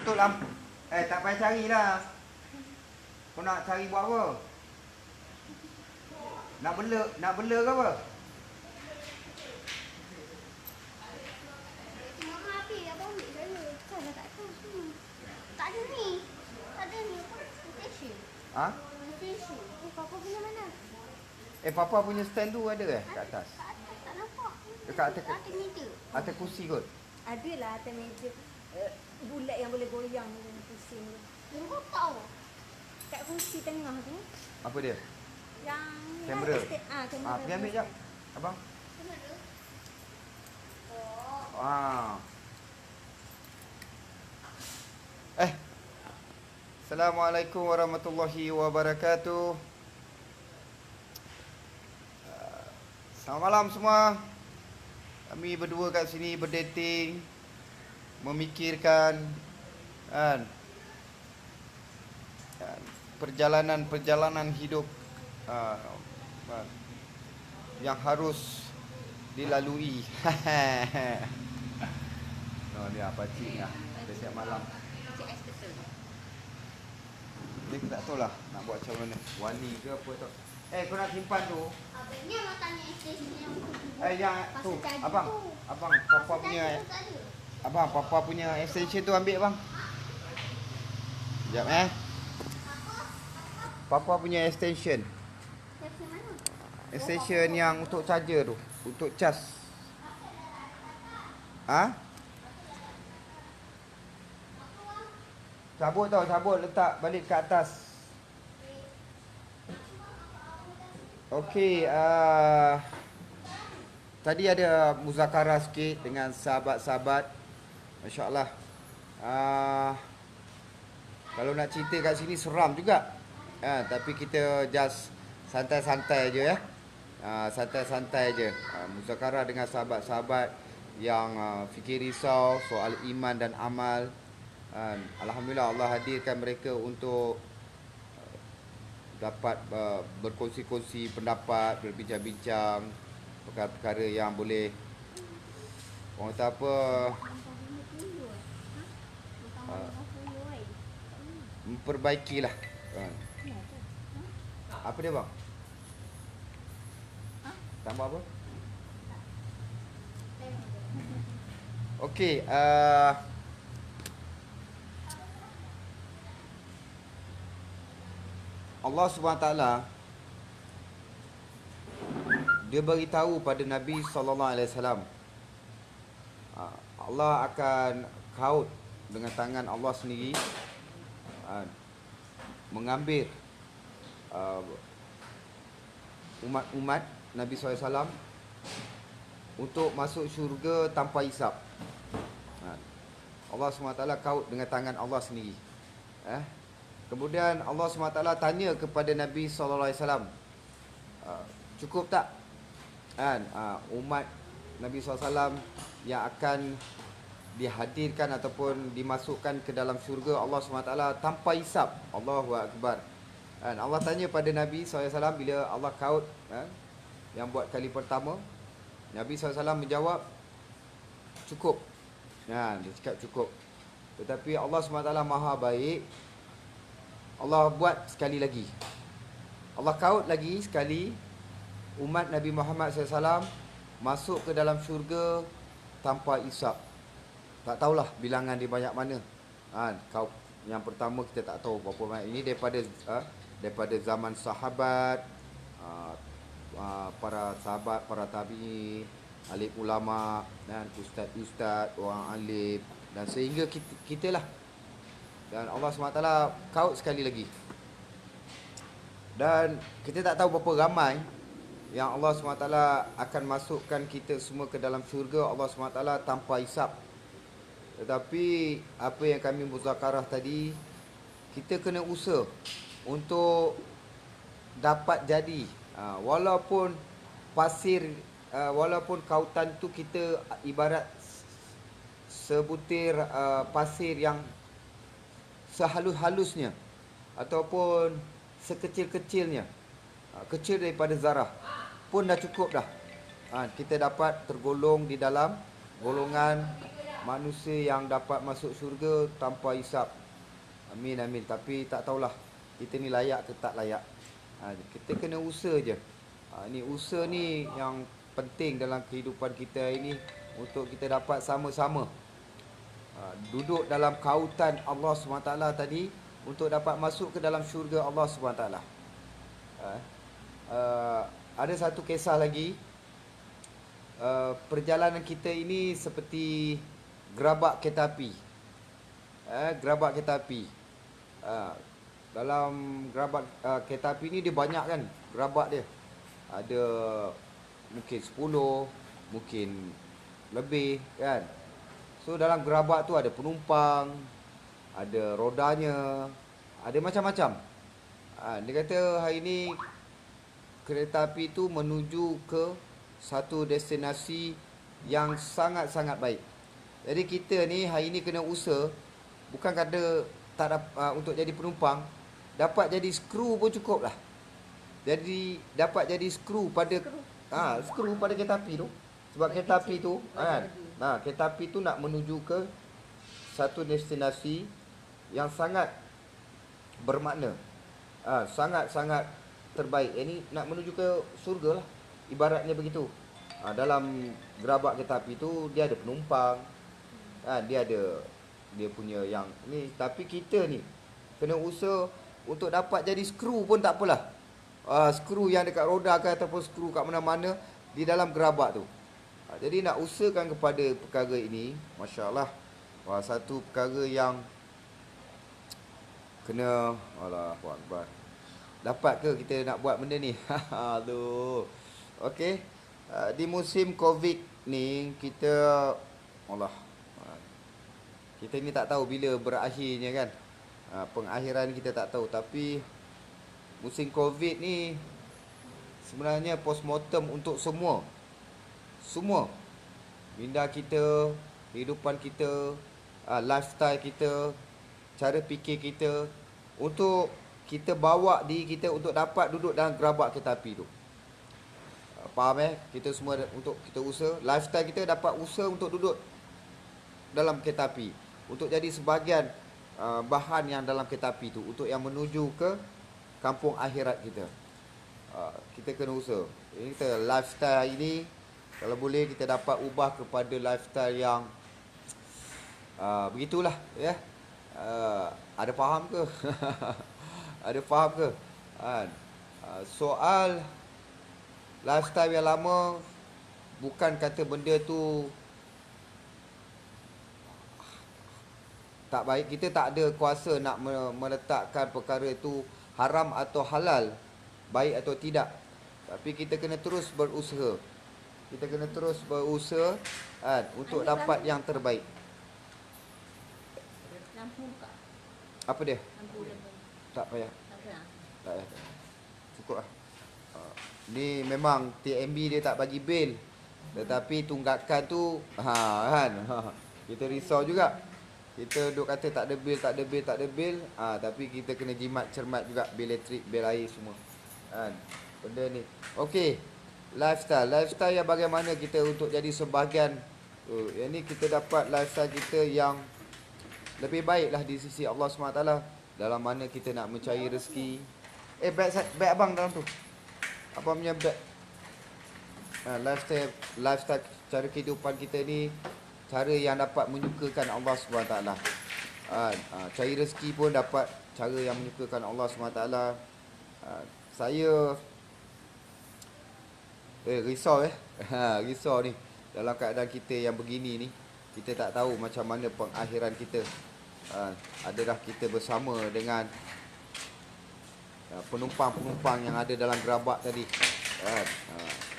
tutup lampu. Tak payah carilah. Kau nak cari buat apa? Nak bela ke apa? Mama api apa ambil saya. Saya tak tahu semua. Tak ada ni. Tak ada ni apa? Station. Ha? Station. Papa punya mana? Papa punya stand tu ada kat atas? Kat atas tak nampak. Dekat atas meja. atas kursi kot. Adalah atas meja bulat yang boleh goyang dengan pusing tu. Nampak tahu. Kat kursi tengah tu. Apa dia? Yang Kamera. kamera. Pergi ambil jap. Abang. Mana tu? Assalamualaikum warahmatullahi wabarakatuh. Selamat malam semua. Kami berdua kat sini berdating, memikirkan perjalanan hidup yang harus dilalui. Ni apa cik lah. Setiap malam. Dia tak tahu lah nak buat macam mana. Wali ke apa tak. Kau nak simpan tu. Abangnya nak tanya station yang Yang tu. Abang, papa punya. Abang, papa punya extension tu ambil bang. Sekejap Papa punya extension. Station mana? Extension yang untuk charger tu. Untuk cas. Cabut letak balik ke atas. Okey, tadi ada muzakarah sikit dengan sahabat-sahabat. Masya-Allah. Kalau nak cerita kat sini seram juga. Tapi kita just santai-santai je ya. Santai-santai je. Muzakarah dengan sahabat-sahabat yang fikir risau soal iman dan amal. Alhamdulillah Allah hadirkan mereka untuk dapat berkongsi-kongsi pendapat, berbincang-bincang perkara-perkara yang boleh orang kata apa, memperbaikilah. Apa dia bang? Tambah apa? Okey, Allah SWT dia beritahu pada Nabi SAW, Allah akan kaut dengan tangan Allah sendiri, mengambil umat-umat Nabi SAW untuk masuk syurga tanpa hisap. Allah SWT kaut dengan tangan Allah sendiri. Kemudian Allah SWT tanya kepada Nabi SAW, cukup tak umat Nabi SAW yang akan dihadirkan ataupun dimasukkan ke dalam syurga Allah SWT tanpa hisap? Allahu Akbar. Allah tanya pada Nabi SAW bila Allah kaut yang buat kali pertama. Nabi SAW menjawab, cukup. Dia cakap cukup. Tetapi Allah SWT maha baik, Allah buat sekali lagi. Allah kaut lagi sekali, umat Nabi Muhammad SAW masuk ke dalam syurga tanpa hisap. Tak tahulah bilangan dia banyak mana. Kaut yang pertama kita tak tahu berapa banyak. Ini daripada zaman sahabat, para sahabat, para tabi'in, alim ulama dan ustaz-ustaz, orang alim, dan sehingga kita lah. Dan Allah SWT kaut sekali lagi. Dan kita tak tahu berapa ramai yang Allah SWT akan masukkan kita semua ke dalam syurga Allah SWT tanpa hisap. Tetapi apa yang kami muzakarah tadi, kita kena usaha untuk dapat jadi. Walaupun pasir, walaupun kautan tu kita ibarat sebutir pasir yang sehalus-halusnya ataupun sekecil-kecilnya, kecil daripada zarah pun dah cukup dah. Kita dapat tergolong di dalam golongan manusia yang dapat masuk syurga tanpa hisap. Amin amin. Tapi tak tahulah kita ni layak ke tak layak. Kita kena usaha je. Ni usaha ni yang penting dalam kehidupan kita ini untuk kita dapat sama-sama duduk dalam kautan Allah SWT tadi untuk dapat masuk ke dalam syurga Allah SWT. Ada satu kisah lagi. Perjalanan kita ini seperti gerabak kereta api. Gerabak kereta api. Dalam gerabak kereta api ni dia banyak kan gerabak dia. Ada mungkin 10, mungkin lebih kan. So dalam gerabak tu ada penumpang, ada rodanya, ada macam-macam. Dia kata hari ni kereta api tu menuju ke satu destinasi yang sangat-sangat baik. Jadi kita ni hari ni kena usaha, bukan kata tak untuk jadi penumpang, dapat jadi skru pun cukup lah. Jadi dapat jadi skru pada kereta api tu. Sebab kereta api tu kan, kereta api tu nak menuju ke satu destinasi yang sangat bermakna, sangat-sangat terbaik. Ini nak menuju ke surga lah, ibaratnya begitu. Dalam gerabak kereta api tu dia ada penumpang, dia ada dia punya yang ni. Tapi kita ni kena usaha untuk dapat jadi skru pun tak apalah. Skru yang dekat roda ke ataupun skru kat mana-mana di dalam gerabak tu. Jadi nak usahakan kepada perkara ini, masya-Allah. Satu perkara yang kena, Allahu Akbar. Dapat ke kita nak buat benda ni? Aduh. Okey. Di musim Covid ni kita kita ni tak tahu bila berakhirnya kan. Pengakhiran kita tak tahu, tapi musim Covid ni sebenarnya postmortem untuk semua. Minda kita, kehidupan kita, lifestyle kita, cara fikir kita, untuk kita bawa diri kita untuk dapat duduk dalam gerabak kereta api tu. Faham Kita semua untuk kita usaha, lifestyle kita dapat usaha untuk duduk dalam kereta api, untuk jadi sebahagian bahan yang dalam kereta api tu, untuk yang menuju ke kampung akhirat kita. Kita kena usaha. Ini kita lifestyle ini, kalau boleh kita dapat ubah kepada lifestyle yang begitulah ya. Ada faham ke? Ada faham ke? Soal lifestyle yang lama, bukan kata benda tu tak baik. Kita tak ada kuasa nak meletakkan perkara itu haram atau halal, baik atau tidak. Tapi kita kena terus berusaha. Kita kena terus berusaha untuk dapat yang terbaik. Lampu buka. Apa dia? Lampu lepas. Tak payah. Tak payah. Tak payah. Cukup lah. Ni memang TMB dia tak bagi bil. Tetapi tunggakan tu kan. Kita risau juga. Kita duk kata tak ada bil. Tapi kita kena jimat cermat juga, bil elektrik, bil air semua. Kan. Benda ni. Okey. Lifestyle yang bagaimana kita untuk jadi sebahagian. Yang ni kita dapat lifestyle kita yang lebih baiklah di sisi Allah SWT, dalam mana kita nak mencari rezeki. Beg abang dalam tu. Abang punya beg. Lifestyle cara kehidupan kita ni, cara yang dapat menyukakan Allah SWT. Cari rezeki pun dapat cara yang menyukakan Allah SWT. Saya risau risau ni dalam keadaan kita yang begini ni. Kita tak tahu macam mana pengakhiran kita. Adakah kita bersama dengan penumpang-penumpang yang ada dalam gerabak tadi.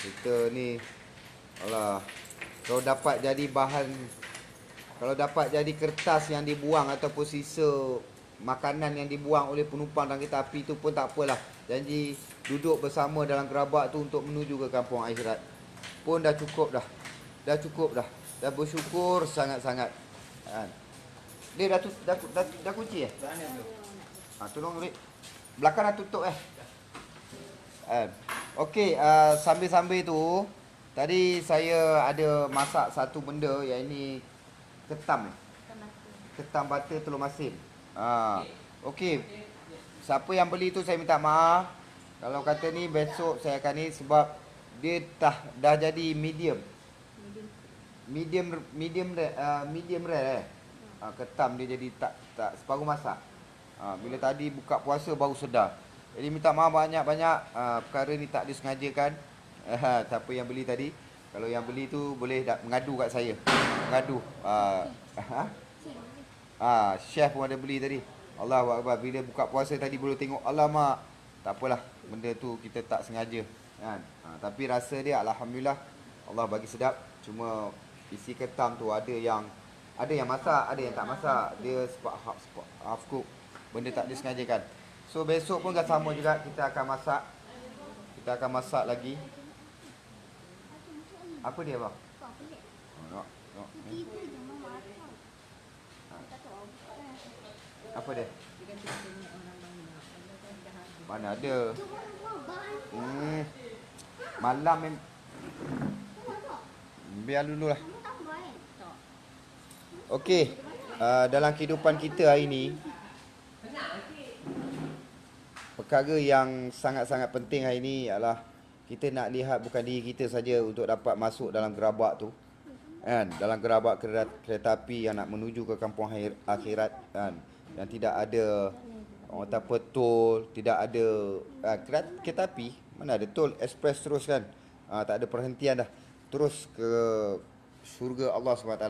Kita ni kalau dapat jadi bahan, kalau dapat jadi kertas yang dibuang ataupun sisa makanan yang dibuang oleh penumpang dalam kereta api tu pun tak apalah. Janji duduk bersama dalam gerabak tu untuk menuju ke kampung akhirat pun dah cukup dah. Dah bersyukur sangat-sangat. Dia dah kunci tolong Rik. Belakang dah tutup Okey, sambil-sambil tu tadi saya ada masak satu benda yang ini Ketam eh? Ketam butter telur masin. Okey. Siapa yang beli tu saya minta maaf. Kalau kata ni besok saya akan ni sebab dia dah jadi medium. Medium rare ketam dia jadi tak separuh masak. Bila tadi buka puasa baru sedar. Jadi minta maaf banyak-banyak, perkara ni tak disengajakan. Siapa yang beli tadi, kalau yang beli tu boleh mengadu kat saya. Mengadu. Chef pun ada beli tadi. Allahu Akbar. Bila buka puasa tadi baru tengok, alamak. Tak apalah, benda tu kita tak sengaja kan. Tapi rasa dia alhamdulillah Allah bagi sedap. Cuma isi ketam tu ada yang masak, ada yang tak masak. Dia half cook. Benda tak disengajakan. So besok pun sama juga, kita akan masak. Kita akan masak lagi. Apa dia bang? Nak. Tiba je mama masak. Tak tahu. Apa dia? Mana ada. Malam biar dulu lah. Okey, dalam kehidupan kita hari ni, perkara yang sangat-sangat penting hari ni ialah kita nak lihat bukan diri kita saja untuk dapat masuk dalam gerabak tu. Kan? Dalam gerabak kereta api yang nak menuju ke kampung akhirat kan. Yang tidak ada orang kata apa tol, tidak ada kereta api, mana ada tol, express terus kan. Tak ada perhentian dah. Terus ke syurga Allah SWT.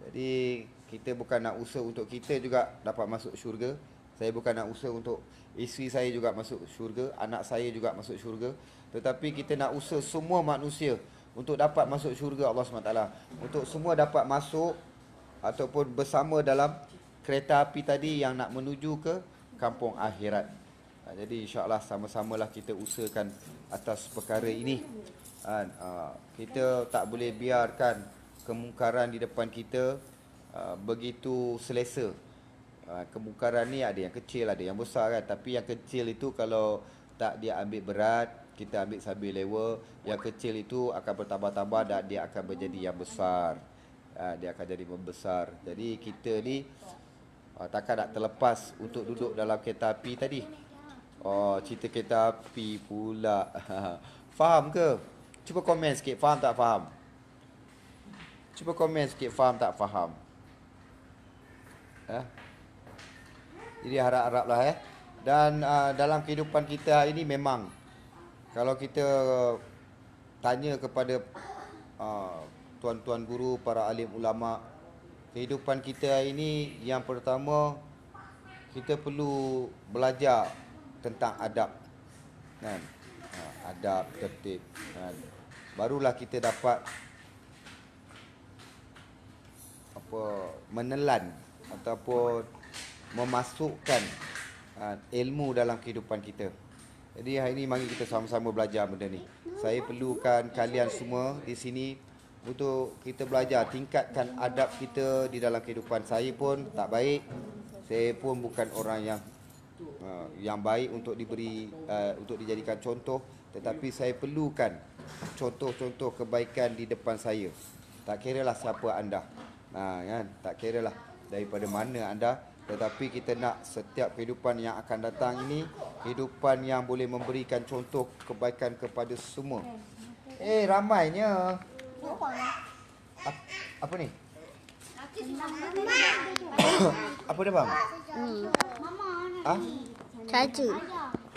Jadi kita bukan nak usaha untuk kita juga dapat masuk syurga. Saya bukan nak usaha untuk isteri saya juga masuk syurga, anak saya juga masuk syurga. Tetapi kita nak usaha semua manusia untuk dapat masuk syurga Allah SWT. Untuk semua dapat masuk ataupun bersama dalam kereta api tadi yang nak menuju ke kampung akhirat. Jadi insya-Allah sama-samalah kita usahakan atas perkara ini. Kita tak boleh biarkan kemungkaran di depan kita begitu selesa. Kemungkaran ni ada yang kecil, ada yang besar kan. Tapi yang kecil itu kalau tak dia ambil berat, kita ambil sambil lewa, yang kecil itu akan bertambah-tambah dan dia akan menjadi yang besar. Dia akan jadi membesar. Jadi kita ni takkan nak terlepas untuk duduk dalam kereta api tadi. Cerita kereta api pula. Faham ke? Cuba komen sikit, faham tak faham? Cuba komen sikit, faham tak faham? Jadi harap-haraplah Dan dalam kehidupan kita hari ini memang kalau kita tanya kepada tuan-tuan guru, para alim ulama, kehidupan kita hari ini yang pertama kita perlu belajar tentang adab kan. Adab, tertib kan. Barulah kita dapat menelan ataupun memasukkan ilmu dalam kehidupan kita. Jadi hari ini mari kita sama-sama belajar benda ni. Saya perlukan kalian semua di sini untuk kita belajar tingkatkan adab kita di dalam kehidupan. Saya pun tak baik. Saya pun bukan orang yang baik untuk untuk dijadikan contoh, tetapi saya perlukan contoh-contoh kebaikan di depan saya. Tak kiralah siapa anda. Kan? Tak kiralah daripada mana anda, tetapi kita nak setiap kehidupan yang akan datang ini kehidupan yang boleh memberikan contoh kebaikan kepada semua. Ramainya. Apa ni? Apa dia bang? Caca.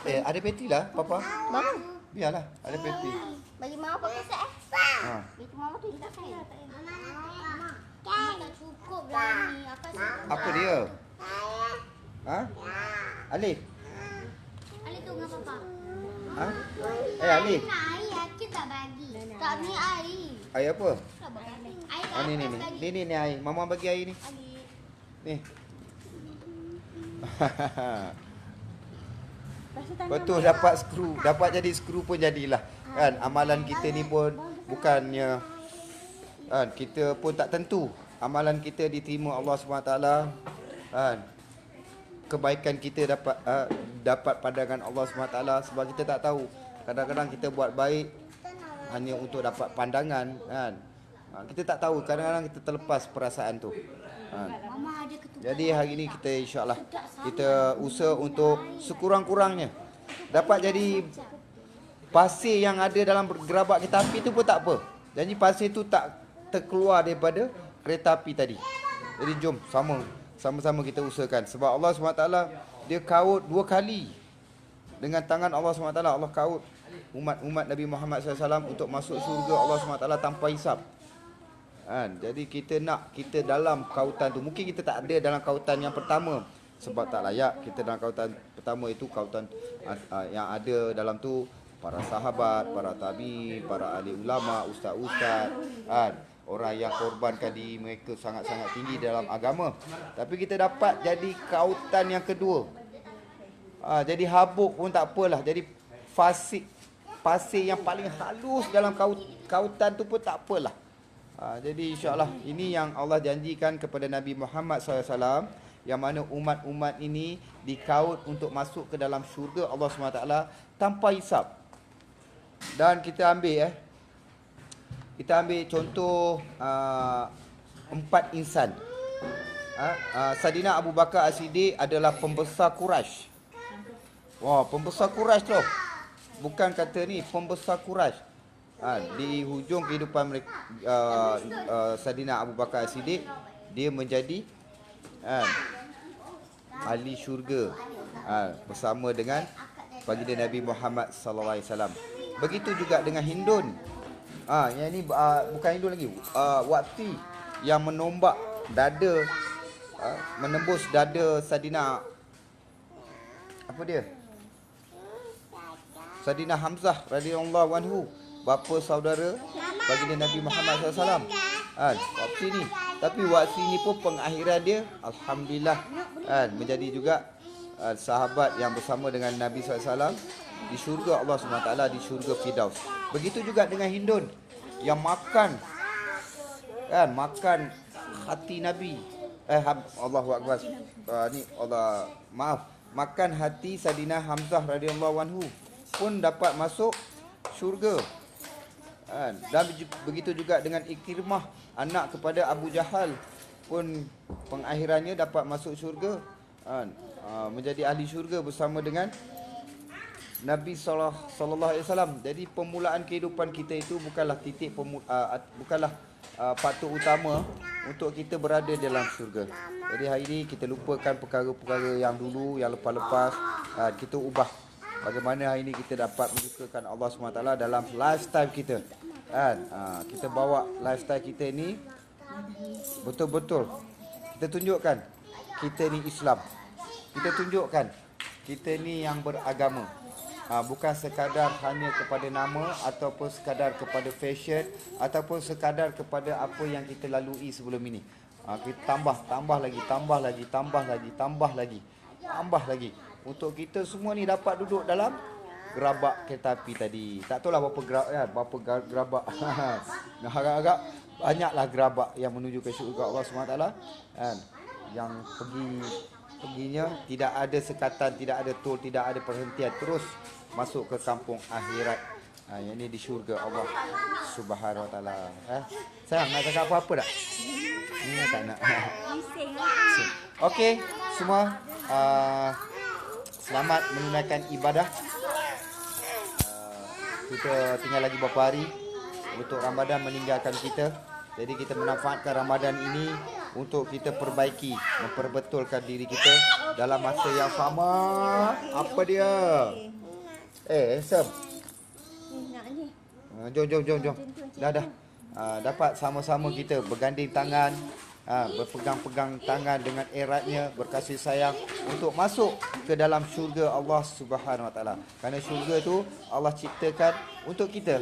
Ada peti lah papa. Mama. Biarlah, ada peti. Bagi mama pakai set. Itu mama tu tak saya. Tak cukup lah ni. Apa dia? Alif. Alif tu dengan papa. Alif. Air kita tak bagi. Tak ni air. Air apa? Air Ni air. Mama bagi air ni. Ni. Betul dapat skru. Dapat jadi skru pun jadilah. Kan amalan kita ni pun bukannya kan kita pun tak tentu amalan kita diterima Allah SWT kan. Kebaikan kita dapat pandangan Allah SWT sebab kita tak tahu. Kadang-kadang kita buat baik hanya untuk dapat pandangan kan. Kita tak tahu, kadang-kadang kita terlepas perasaan tu. Mama ada ketupat. Jadi hari ini kita insya-Allah kita usaha untuk sekurang-kurangnya dapat jadi pasir yang ada dalam gerabak kereta api tu pun tak apa. Jadi pasir tu tak terkeluar daripada kereta api tadi. Jadi jom sama-sama kita usahakan. Sebab Allah SWT dia kaut 2 kali. Dengan tangan Allah SWT, Allah kaut umat-umat Nabi Muhammad SAW untuk masuk syurga Allah SWT tanpa hisap. Jadi kita nak kita dalam kautan tu. Mungkin kita tak ada dalam kautan yang pertama, sebab tak layak kita dalam kautan pertama. Itu kautan yang ada dalam tu para sahabat, para tabi, para ahli ulama, ustaz-ustaz, orang yang korbankan diri mereka sangat-sangat tinggi dalam agama. Tapi kita dapat jadi kautan yang kedua. Jadi habuk pun tak apalah. Jadi pasir yang paling halus dalam kautan tu pun tak apalah. Jadi insya-Allah ini yang Allah janjikan kepada Nabi Muhammad SAW, yang mana umat-umat ini dikaut untuk masuk ke dalam syurga Allah SWT tanpa hisap. Dan kita ambil contoh 4 insan. Saidina Abu Bakar As-Siddiq adalah pembesar Quraisy. Wah, pembesar Quraisy tu. Bukan kata ni, pembesar Quraisy. Di hujung kehidupan mereka, Saidina Abu Bakar As-Siddiq, dia menjadi ahli syurga bersama dengan baginda Nabi Muhammad sallallahu alaihi wasallam. Begitu juga dengan Hindun. Yang ni bukan Hindun lagi. Waqti yang menombak dada, menembus dada Saidina, apa dia? Saidina Hamzah radhiyallahu anhu, bapa saudara baginda Nabi Muhammad SAW. Waktu ni. Tapi waktu ni pun pengakhiran dia, alhamdulillah, menjadi juga sahabat yang bersama dengan Nabi SAW di syurga Allah SWT, di syurga Firdaus. Begitu juga dengan Hindun yang makan hati Nabi. Allahu Akbar. Makan hati Saidina Hamzah radhiyallahu anhu pun dapat masuk syurga. Dan begitu juga dengan Ikrimah, anak kepada Abu Jahal, pun pengakhirannya dapat masuk syurga, menjadi ahli syurga bersama dengan Nabi sallallahu alaihi wasallam. Jadi permulaan kehidupan kita itu bukanlah faktor utama untuk kita berada dalam syurga. Jadi hari ini kita lupakan perkara-perkara yang dulu, yang lepas-lepas. Kita ubah bagaimana hari ini kita dapat menyukakan Allah SWT dalam lifestyle kita. Kita bawa lifestyle kita ni betul-betul kita tunjukkan kita ni Islam. Kita tunjukkan kita ni yang beragama. Bukan sekadar hanya kepada nama, ataupun sekadar kepada fashion, ataupun sekadar kepada apa yang kita lalui sebelum ini. Kita tambah lagi untuk kita semua ni dapat duduk dalam gerabak kereta api tadi. Tak tahulah berapa gerabak. Harap-harap banyaklah gerabak yang menuju ke syurga Allah SWT, yang perginya tidak ada sekatan, tidak ada tol, tidak ada perhentian, terus masuk ke kampung akhirat. Yang ini di syurga Allah Subhanahu Wa Taala. Sayang, nak cakap apa-apa tak? Tak nak. Okey, semua selamat menunaikan ibadah. Kita tinggal lagi beberapa hari untuk Ramadan meninggalkan kita. Jadi kita manfaatkan Ramadan ini untuk kita perbaiki, memperbetulkan diri kita dalam masa yang sama. Apa dia? Sam. Jom. Dah. Dapat sama-sama kita berganding tangan, berpegang-pegang tangan dengan eratnya, berkasih sayang untuk masuk ke dalam syurga Allah Subhanahu Wa Taala. Kerana syurga tu Allah ciptakan untuk kita.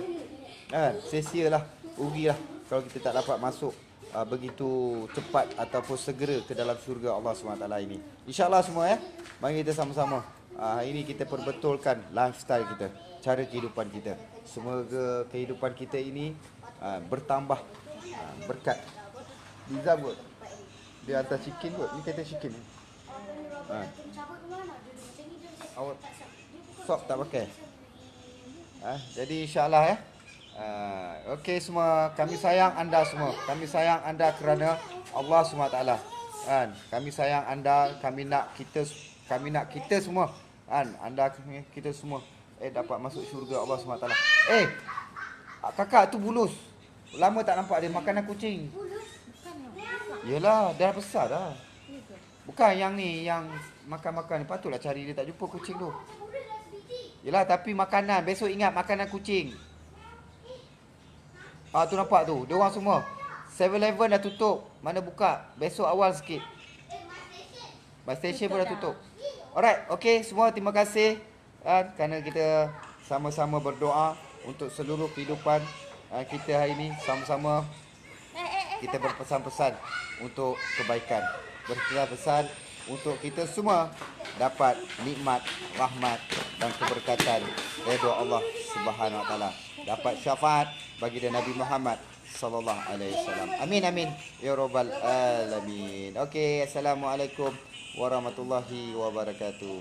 Sia-sialah, rugilah kalau kita tak dapat masuk begitu cepat ataupun segera ke dalam syurga Allah SWT ini. InsyaAllah semua mari kita sama-sama hari ini kita perbetulkan lifestyle kita, cara kehidupan kita. Semoga kehidupan kita ini bertambah berkat. Liza buat dia hantar chicken kot. Ni kata chicken. Awak sok tak pakai. Jadi insyaAllah Okey semua, kami sayang anda semua. Kami sayang anda kerana Allah SWT. Kan? Kami sayang anda, kami nak kita semua. Kan? Anda kita semua dapat masuk syurga Allah SWT. Kakak tu bulus. Lama tak nampak dia makanan kucing. Yelah, dah besar dah. Bukan yang ni, yang makan-makan ni. Patutlah cari dia, tak jumpa kucing tu. Yelah, tapi makanan. Besok ingat makanan kucing. Tu nampak tu. Dia orang semua 7-Eleven dah tutup. Mana buka? Besok awal sikit. Bus station pun dah tutup. Alright, okay semua, terima kasih kerana kita sama-sama berdoa untuk seluruh kehidupan kita hari ini. Sama-sama kita berpesan-pesan untuk kebaikan. Berpesan-pesan untuk kita semua dapat nikmat, rahmat dan keberkatan redha Allah Subhanahu Wa Taala. Dapat syafaat bagi Nabi Muhammad sallallahu alaihi wasallam. Amin amin ya rabbal alamin. Okey, assalamualaikum warahmatullahi wabarakatuh.